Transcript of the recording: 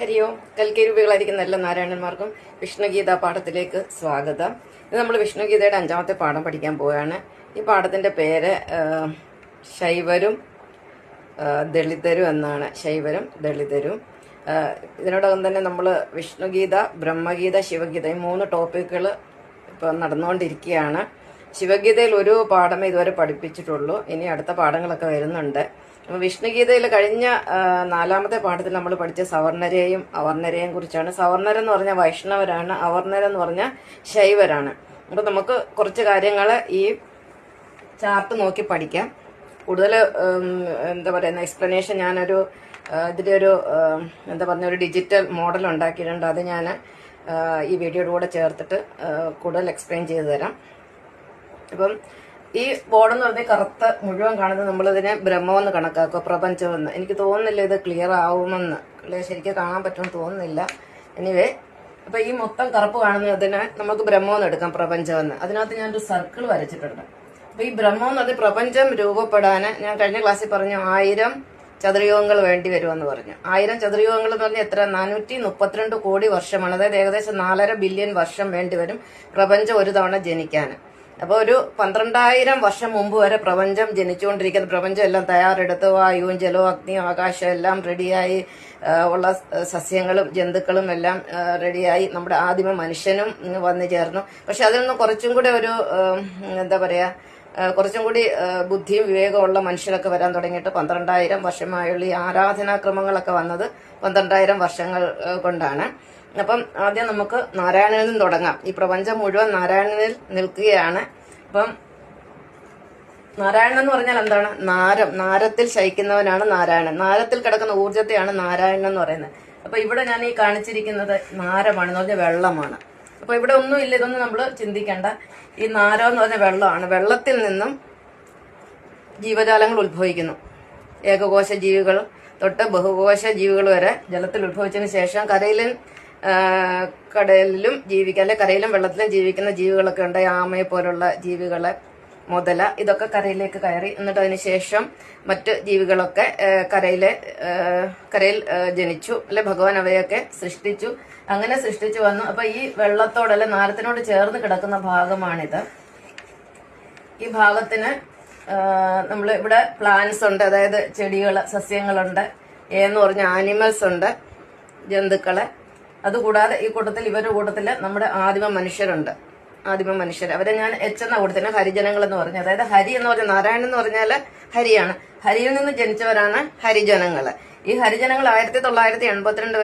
ഹരിയോ കൽക്കേരൂപികളായിരിക്കുന്ന എല്ലാ നാരായണന്മാർക്കും വിഷ്ണുഗീത പാഠത്തിലേക്ക് സ്വാഗതം. ഇത് നമ്മൾ വിഷ്ണുഗീതയുടെ 5ാമത്തെ പാഠം പഠിക്കാൻ പോവുകയാണ്. ഈ പാഠത്തിന്റെ പേര് ശൈവരും ദളിതരും എന്നാണ്. ശൈവരും ദളിതരും. ഇതിനോടകം തന്നെ നമ്മൾ വിഷ്ണുഗീത, ബ്രഹ്മഗീത, ശിവഗീത ഈ 3 ടോപ്പിക്കുകൾ ഇപ്പം നടന്നുകൊണ്ടിരിക്കുകയാണ്. ശിവഗീതയിൽ ഒരു പാഠമേ ഇതുവരെ പഠിപ്പിച്ചിട്ടുള്ളൂ. ഇനി അടുത്ത പാഠങ്ങളൊക്കെ വരുന്നുണ്ട്. അപ്പോൾ വിഷ്ണുഗീതയിൽ കഴിഞ്ഞ 4ാമത്തെ പാഠത്തിൽ നമ്മൾ പഠിച്ച സവർണരെയും അവർണരെയും കുറിച്ചാണ്. സവർണരെന്ന് പറഞ്ഞാൽ വൈഷ്ണവരാണ്, അവർണരെന്ന് പറഞ്ഞാൽ ശൈവരാണ്. അപ്പോൾ നമുക്ക് കുറച്ച് കാര്യങ്ങൾ ഈ ചാർട്ട് നോക്കി പഠിക്കാം. കൂടുതൽ എന്താ പറയുന്ന എക്സ്പ്ലനേഷൻ ഞാനൊരു ഇതിൻ്റെ ഒരു ഒരു ഡിജിറ്റൽ മോഡൽ ഉണ്ടാക്കിയിട്ടുണ്ട്. അത് ഞാൻ ഈ വീഡിയോയുടെ കൂടെ ചേർത്തിട്ട് കൂടുതൽ എക്സ്പ്ലെയിൻ ചെയ്തു തരാം. അപ്പം ഈ ബോർഡെന്ന് പറഞ്ഞാൽ കറുത്ത മുഴുവൻ കാണുന്നത് നമ്മളിതിനെ ബ്രഹ്മമെന്ന് കണക്കാക്കുക, പ്രപഞ്ചമെന്ന്. എനിക്ക് തോന്നുന്നില്ല ഇത് ക്ലിയർ ആവുമെന്ന്, ശരിക്കും കാണാൻ പറ്റുമെന്ന് തോന്നുന്നില്ല. എനിവേ, അപ്പൊ ഈ മൊത്തം കറുപ്പ് കാണുന്നതിനെ നമുക്ക് ബ്രഹ്മമെന്ന് എടുക്കാം, പ്രപഞ്ചമെന്ന്. അതിനകത്ത് ഞാനൊരു സർക്കിൾ വരച്ചിട്ടുണ്ട്. അപ്പൊ ഈ ബ്രഹ്മമെന്ന് പറഞ്ഞ പ്രപഞ്ചം രൂപപ്പെടാൻ ഞാൻ കഴിഞ്ഞ ക്ലാസ്സിൽ പറഞ്ഞു 1000 ചതുരയുഗങ്ങൾ വേണ്ടി വരുമെന്ന് പറഞ്ഞു. 1000 ചതുരയുഗങ്ങൾ എന്ന് പറഞ്ഞാൽ എത്ര? 432 കോടി വർഷമാണ്. അതായത് ഏകദേശം 4.5 ബില്യൺ വർഷം വേണ്ടി വരും പ്രപഞ്ചം ഒരു തവണ ജനിക്കാൻ. അപ്പോൾ ഒരു 12,000 വർഷം മുമ്പ് വരെ പ്രപഞ്ചം ജനിച്ചുകൊണ്ടിരിക്കുന്ന പ്രപഞ്ചം എല്ലാം തയ്യാറെടുത്ത് വായുവും ജലവും അഗ്നിയും ആകാശവും എല്ലാം റെഡിയായി ഉള്ള സസ്യങ്ങളും ജന്തുക്കളും എല്ലാം റെഡിയായി നമ്മുടെ ആദിമ മനുഷ്യനും വന്നു ചേർന്നു. പക്ഷെ അതിൽ നിന്ന് കുറച്ചും കൂടെ ഒരു കുറച്ചും കൂടി ബുദ്ധിയും വിവേകമുള്ള മനുഷ്യരൊക്കെ വരാൻ തുടങ്ങിയിട്ട് 12,000 വർഷമായുള്ള ഈ ആരാധനാക്രമങ്ങളൊക്കെ വന്നത് 12,000 വർഷങ്ങൾ കൊണ്ടാണ്. അപ്പം ആദ്യം നമുക്ക് നാരായണനിൽ നിന്ന് തുടങ്ങാം. ഈ പ്രപഞ്ചം മുഴുവൻ നാരായണനിൽ നിൽക്കുകയാണ്. അപ്പം നാരായണൻ എന്ന് പറഞ്ഞാൽ എന്താണ്? നാരത്തിൽ ശയിക്കുന്നവനാണ് നാരായണൻ. നാരത്തിൽ കിടക്കുന്ന ഊർജത്തെയാണ് നാരായണൻ എന്ന് പറയുന്നത്. അപ്പൊ ഇവിടെ ഞാൻ ഈ കാണിച്ചിരിക്കുന്നത് നാരമാണ് എന്ന് പറഞ്ഞാൽ വെള്ളമാണ്. അപ്പൊ ഇവിടെ ഒന്നുമില്ല, ഇതൊന്നും നമ്മൾ ചിന്തിക്കേണ്ട. ഈ നാരം എന്ന് പറഞ്ഞ വെള്ളമാണ്. വെള്ളത്തിൽ നിന്നും ജീവജാലങ്ങൾ ഉത്ഭവിക്കുന്നു. ഏകകോശ ജീവികൾ തൊട്ട് ബഹുകോശ ജീവികൾ വരെ ജലത്തിൽ ഉത്ഭവിച്ചതിന് ശേഷം കടലിലും ജീവിക്കുക, അല്ലെ കരയിലും വെള്ളത്തിലും ജീവിക്കുന്ന ജീവികളൊക്കെ ഉണ്ട്. ആമയെ പോലുള്ള ജീവികളെ, മുതല, ഇതൊക്കെ കരയിലേക്ക് കയറി. എന്നിട്ട് അതിന് ശേഷം മറ്റ് ജീവികളൊക്കെ കരയിൽ ജനിച്ചു, അല്ലെ ഭഗവാൻ അവയൊക്കെ സൃഷ്ടിച്ചു. അങ്ങനെ സൃഷ്ടിച്ചു വന്നു. അപ്പൊ ഈ വെള്ളത്തോട്, അല്ലെ നാരത്തിനോട് ചേർന്ന് കിടക്കുന്ന ഭാഗമാണിത്. ഈ ഭാഗത്തിന് നമ്മൾ ഇവിടെ പ്ലാന്റ്സ് ഉണ്ട്, അതായത് ചെടികൾ, സസ്യങ്ങളുണ്ട്. എന്ന് പറഞ്ഞ ആനിമൽസ് ഉണ്ട്, ജന്തുക്കളെ. അതുകൂടാതെ ഈ ഇവരുടെ കൂട്ടത്തില് നമ്മുടെ ആദിമ മനുഷ്യരുണ്ട്. അവരെ ഞാൻ എന്ന കൂട്ടത്തിന് ഹരിജനങ്ങൾ എന്ന് പറഞ്ഞു. അതായത് ഹരി എന്ന് പറഞ്ഞ നാരായണൻ എന്ന് പറഞ്ഞാല് ഹരിയാണ്. ഹരിയിൽ നിന്ന് ജനിച്ചവരാണ് ഹരിജനങ്ങള്. ഈ ഹരിജനങ്ങൾ 1982